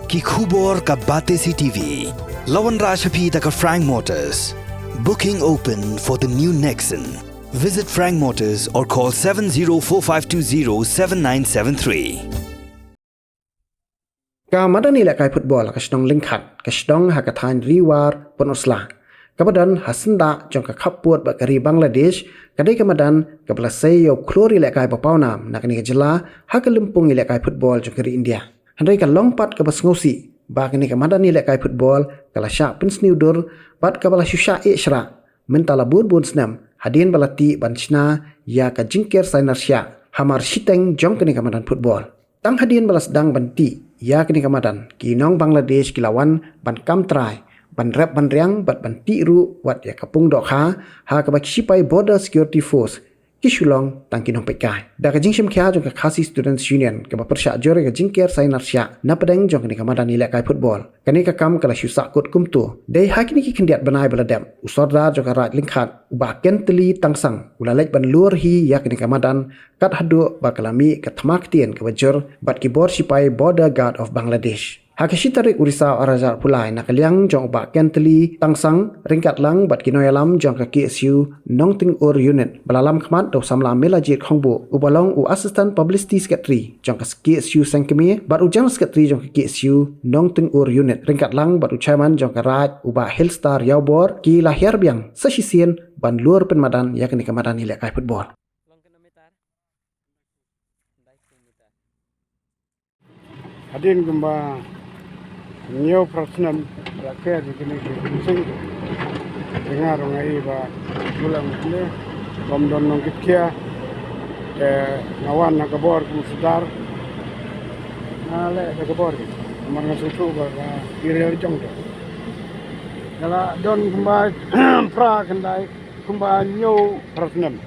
Ki khubor ka Bate CTV. Lawan Rajaphi taka Frank Motors. Booking open for the new Nexon. Visit Frank Motors or call 7045207973. Kamadan nila kay football kasdong lingkat kasdong hakatan riwar penoslah. Kabadan hasenda jong kaput bakari Bangladesh kadai kamadan kabelasai yo klori nila kay papawnam nakani kajela hakalimpung nila kay football jong kari India. Handai ka longpat kabas ngosi bakani kamadan nila kay football kala syak pensniudur bat kabala syusha isyra mentala bun snam hadin balati banchna ya ka jingker sainarsya hamar shiteng jong kani kamadan football. Tang hadin balas dang banti ya kini kamadan kinong Bangladesh kilawan ban kamtrai ban rep ban riang bat ban tiru wat ya kapung dokha ha ka sipai border security force kishulong tang kinong pekai da ka jingshim kya jong ka khasi students union ka persya jore ka jingker sainarsya na padang jong kini kamadan nilai kai football kani ka kam kala syusa kut kumtu dei hakini ki kendiat banai baladam usarda jong ka rat lingkhat uba kenteli tangsang ulalek ban lur hi ya kini kamadan kat hadu bakalami ka thamak tien ka bajur bat ki bor sipai border guard of Bangladesh hakashitarik urisa arajar pulai nakaliang jong uba kenteli tangsang ringkat lang bat kinoyalam jong ka KSU nongting ur unit balalam khmat do samla melajit khongbu ubalong u assistant publicity secretary jong ka KSU sangkemi bat u general secretary jong ka KSU nongting ur unit ringkat lang bat u chairman jong ka raj uba hillstar yaubor ki lahir biang sasisien ban lur penmadan yakni kamadan ilek kai football. Hadin gumba new personal rakyat di sini sing dengar ngai ba bulan ini bomdon nong kitkia ke ngawan nak kabor ku sedar nale ke kabor mang susu ba kirel jong de kala don gumba pra kendai gumba new personal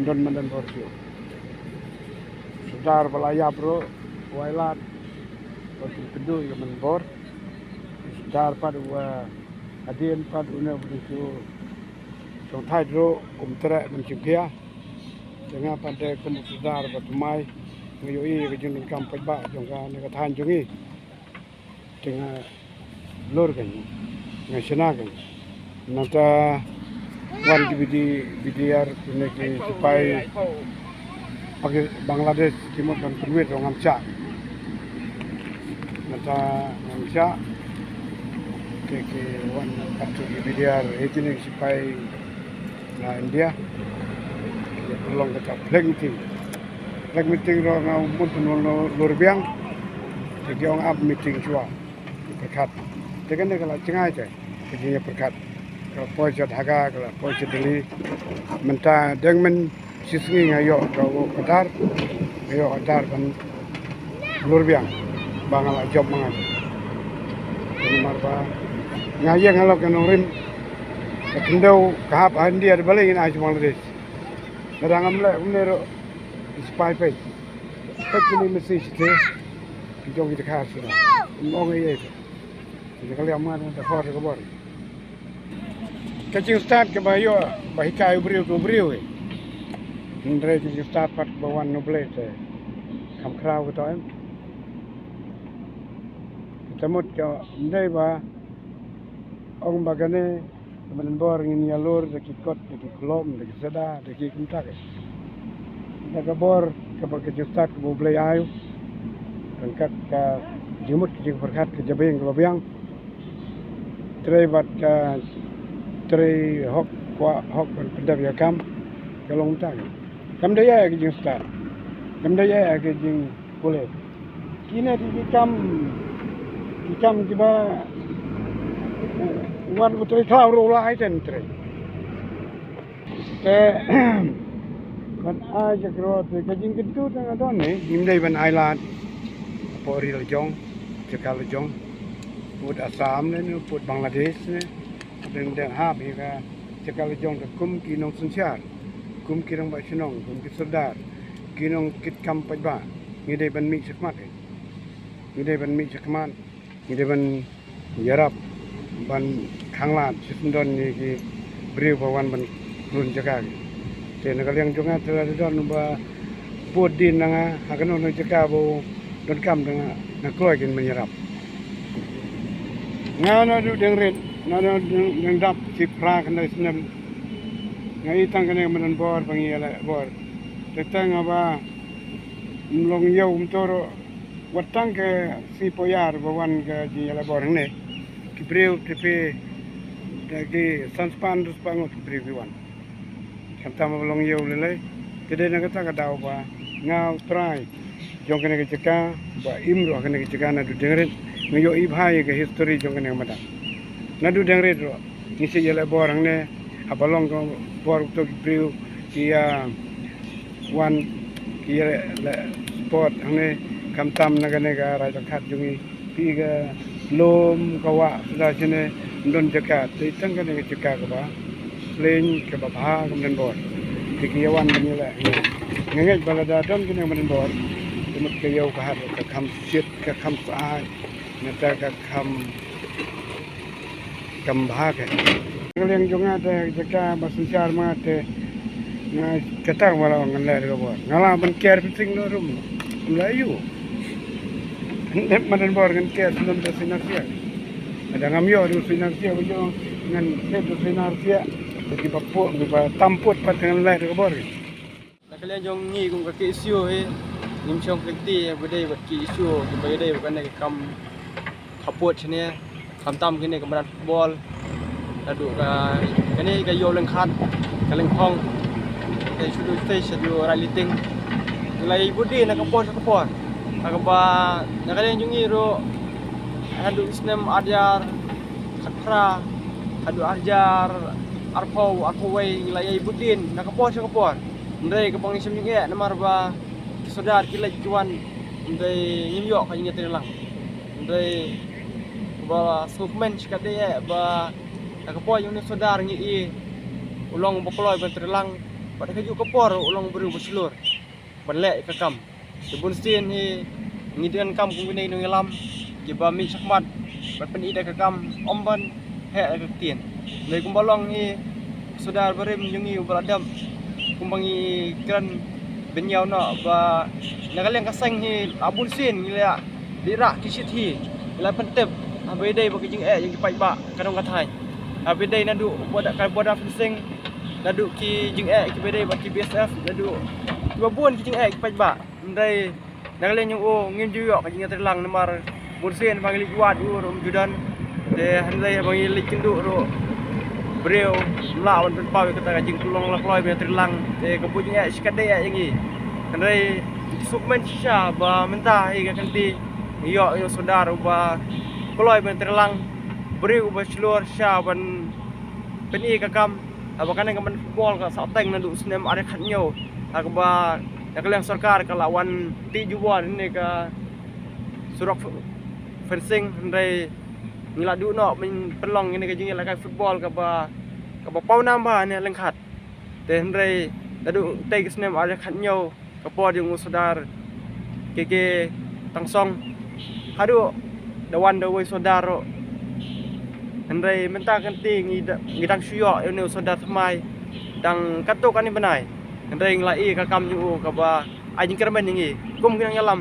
don mandan borsio sedar balaya bro wailat kedua yang menbor sedar pada hadian pada una begitu song thai dro kumtra mencipia dengan pada kum sedar batumai nguyoi ke jun kam pajba jongka ne kathan jongi dengan lor kan nasional kan nata wan di bidiar ne ke supaya pakai Bangladesh timur dan perwit orang Cak nata Cak ke wan kartu bidiar itu ni supaya na India tolong kita flag meeting orang umum luar biang jadi orang up meeting cua berkat dengan kalau cengai je kerjanya berkat kalau poin harga kalau poin deli mentah dengan sisngi ngayo kau Qatar kan luar biang bangal job mangan ini marba ngayo ngalok kan urim ketendau kahap India balik ini aja Bangladesh kadang amle umnero spy page ini message tu jom kita kasih mau ngayo jadi kalau aman ada hor ke bor kacing start ke bayo bahikai beriu Indra jadi start part bawan noble te kam krau to em tamut ke ndai ba ong bagane men bor ngin yalur de kikot de kolom de sada de kikumtak daga bor ke ba ke start ke noble ayu kan ka jimut ke berkat ke jabeng ke babiang tre bat ka tre hok ban pendap ya kam kalong tak kam daya ke jing start kam daya ke jing boleh kini di kam tiba wan betul tahu rola iten tre kan aja kerot ke jing kedu tang adon ni dimdai ban island pori lejong cekal lejong put Assam ni put Bangladesh ni deng hab ni ka cekal lejong ke kum kinong sunsyar kum kirang ba sinong kum kiserdar kinong kit kam pajba ngidai ban mi sekmat ngidai ban mi sekmat ngidai ban yarap ban khanglat sisndon ni ki briu bawan ban run jaga te nagal yang jonga tra don ba pod din nga hakano no jaga bo don kam na kloy kin menyerap ngana du dengret nana deng dap si pra kana senam ngai tang kana manan bor bangi ala bor tetang apa long yau mtoro watang ke si poyar bawan ke di ala bor ne kibreu tepe dagi sanspan dus pangot kibreu wan kanta long yau lele kede na kata kadau ba ngau try jong kana ke ceka ba imro kana ke ceka na du dengret ngayo ibhai ke history jong kana mata nadu dengret ro ngisi ala bor ne abalong ko bor to kibreu kia wan kia sport hane kamtam naganega raja khat jungi piga lom kawa sudah sini don jakat tang kan dengan jakat ke ba plain ke ba kemudian bor kikiawan benila ngenget balada don kan kemudian bor umut ke yau ka hat ka kam sit ka kam saai nata ka kam bhag kalian junga te jakat basusar ma te na kata wala ngalai ke bor ngala ban care pising no rum Melayu madan bor kan care senam da sinarsia ada ngamyo du sinarsia bejo ngan du sinarsia jadi bapu ba tamput pat dengan lai ke bor kalian jong ngi kum ka isu he nim chong kiti bedai bat ki isu ki bedai bukan ke kam kaput sini kam tam kini ke berat football adu ka kini ga yo leng khat ka leng khong ke sudu stage adu raliting lai budi nak kapor agaba nakalian jungi ro adu isnem ajar khatra adu ajar arpau arpawai lai budin nak kapor ndai ke bang isim nge namar ba saudar kila juan ndai nyimyo ka nyete lang ndai ba sukmen chikade ba nak kapor yung saudar ngi ulong boploy benterlang pada keju kapor ulong beru berselur balek ke kam kebun sin hi ngidan kam kung binay nung ilam kiba mi sakmat berpen ida ke kam omban he ke tien lay kumbalong hi saudar berim jungi ubaladam kumbangi kran benyaw na ba nagaleng kaseng hi abun sin ngila dira kisit hi ila pentep abai dai bagi jing yang kipai ba kadong kathai abai dai nadu boda fencing nadu ki jing ki bedai bagi BSF nadu dua buan kijing kipai ba ndai nagalen yung ngim juyo kajing terlang namar bursen bangli kuat rum judan de handai bangi likindu ro breu lawan penpaw kata kajing tulong lakloi be terlang de kebujing sikade yangi handai sukmen sha ba mentah iga kanti yo saudara ba kloi be terlang breu ba slur sha ban peni kakam abakan yang kemen football ka sateng nandu snem are khatnyo agba nakaliang sarkar kalawan ti juwan ini ka surak fencing ndai ngiladu no min pelong ini ka jingil ka football ka ba pau namba ne lengkhat te ndai dadu te snem are khatnyo ka pod yung saudar keke tangsong hadu dawan dawai saudaro ndai menta kanti ngidang suyo ini saudar thamai dang katok ani benai ndai nglai ka kam yu ka ba ajing kermen ngi kum kinang yalam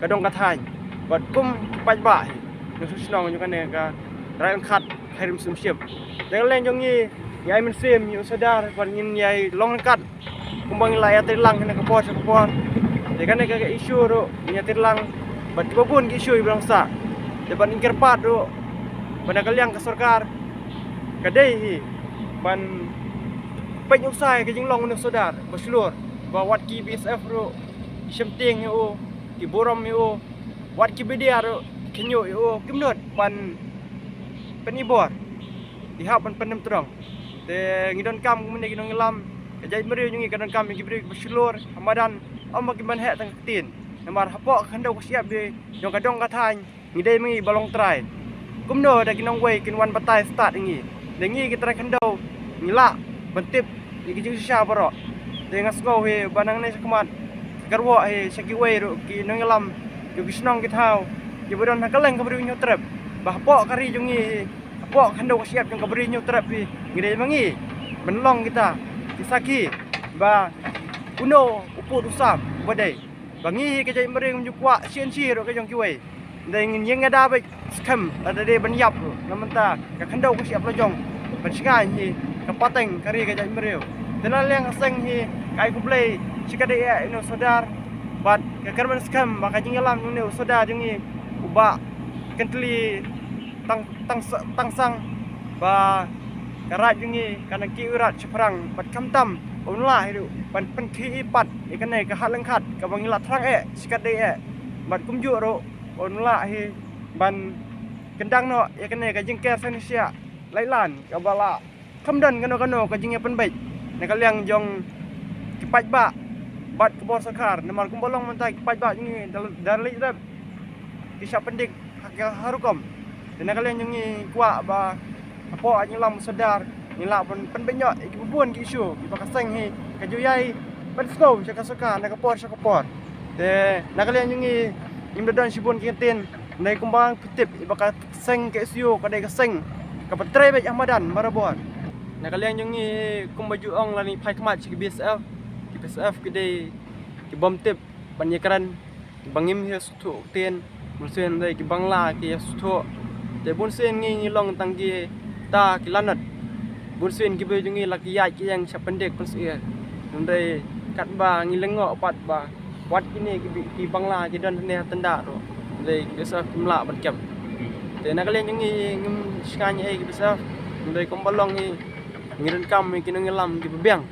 kadong kathai bat kum paj ba nu susnong yu kan ka rai khat khairim sumsiep dang len jong ngi yai men sim yu sadar pan ngin yai long kat kumbang lai atirlang kena ka por de kan ka isu ro nya tirlang bat babun ki isu ibrang sa de ban ingker pat ro ban kaliang ka sarkar kadai hi ban penyusai ke jinglong nu saudar berseluruh bahwa wat ki BSF ro semting yo ki borom yo wat ki bedia ro kenyo yo kimnot pan penibor dihap pan penem terang te ngidon kam kumene ngidon ngelam kajai meri nyungi kadang kam ki beri berseluruh Ramadan om ki ban hek tang tin namar hapok khandau ko siap de jong kadong kathany ngidai mengi balong try kumno da kinong way kinwan batai start ngi dengi kita khandau ngila bentip ikijing sya baro dengan sko he banang ne sakmat garwo he sakiway ro ki nongelam yo kisnong kithau ki bodon hakaleng kabri nyo trap bahpo kari jungi po khandau siap jong kabri nyo trap pi ngide mangi benlong kita kisaki ba uno uput usam badai bangi ke jai mering jukwa sian si ro ke jong kiway Dai ngin yang ada baik scam ada de banyap tu. Namanta ka khandau ko siap lojong. Bensingai hi ka pateng kari ka jai mereu. Tenal yang aseng hi kai ku play sikade ya ino sodar. Bat ka karban scam maka jingalam ni sodar jingi uba kentli tangsang ba karat jingi kana ki urat seperang bat kamtam onlah itu pan ki ipat ikan ka halengkat ka bangilat terang sikade bat kumju ro onlah hi ban kendang no ikan ka jingker sanisia lailan ka bala kamdan kano ka jingi pen baik ne kaliang jong kipat ba bat ke bor sakar namar kumbolong mentai kipat ba jingi dalai dap kisah pendik harukom dan kalian jingi kuat ba apa anyilam sedar nila pun penbenyo ikubun ki isu ki pakaseng hi kajuyai pensko sakasuka nak kapor de nakalian jingi imdadon sibun kintin nai kumbang pitip ibaka seng ke isu kadai kaseng kapetre bej ahmadan marabot nakalian jingi kumbaju ong lani pai kemat ki BSF kedai ki bom tip banyakaran bangim hi sutu ten mulsen dai ki bangla ki sutu de bunsen ngi long tanggi ta kilanat bursuin ki bejungi laki ya ki yang sapendek pensia ndai kat ba ngilengok pat ba wat kini ki bangla ki dan ne tenda ro ndai biasa kumla berkap te nak kalian jungi ngim skanya ki biasa ndai kombalong ni ngiren kam ki ngelam ki bebiang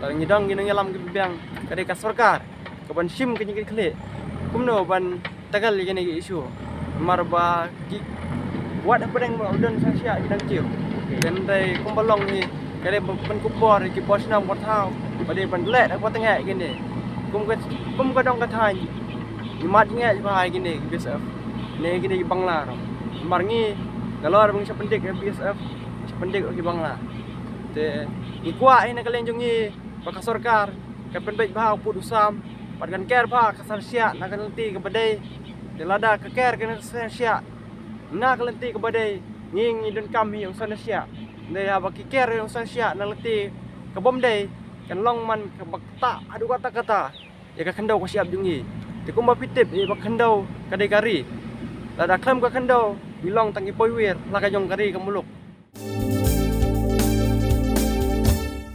la ngidang ki ngelam ki bebiang kade ka sarkar ka ban sim ki ngi khle kumno ban tagal ki ni isu marba ki wat apa deng udon sasia dang kiu dan dai kumbalong ni kare pen kupor ki pos nam pot thau bade ban let apa tengah gini kum ka dong ka thai ni mat nge bahai gini BSF ne gini bangla ro marngi galor bang sapendik BSF sapendik ki bangla te ni kwa ina kalian jungi baka sarkar ka pen baik bahau put usam padkan ker pa kasar sia nak nanti ke badai de lada ke ker ke sia nak lenti ke badai nging idun kami yang sana sia ne ya baki ker yang sana sia nak lenti ke bom dai kan long man ke bakta adu kata ya ka khandau ko siap jungi te kumba pitip e bak khandau kadai kari lada klam ka khandau bilong tangi poiwir la ka jong kari ke muluk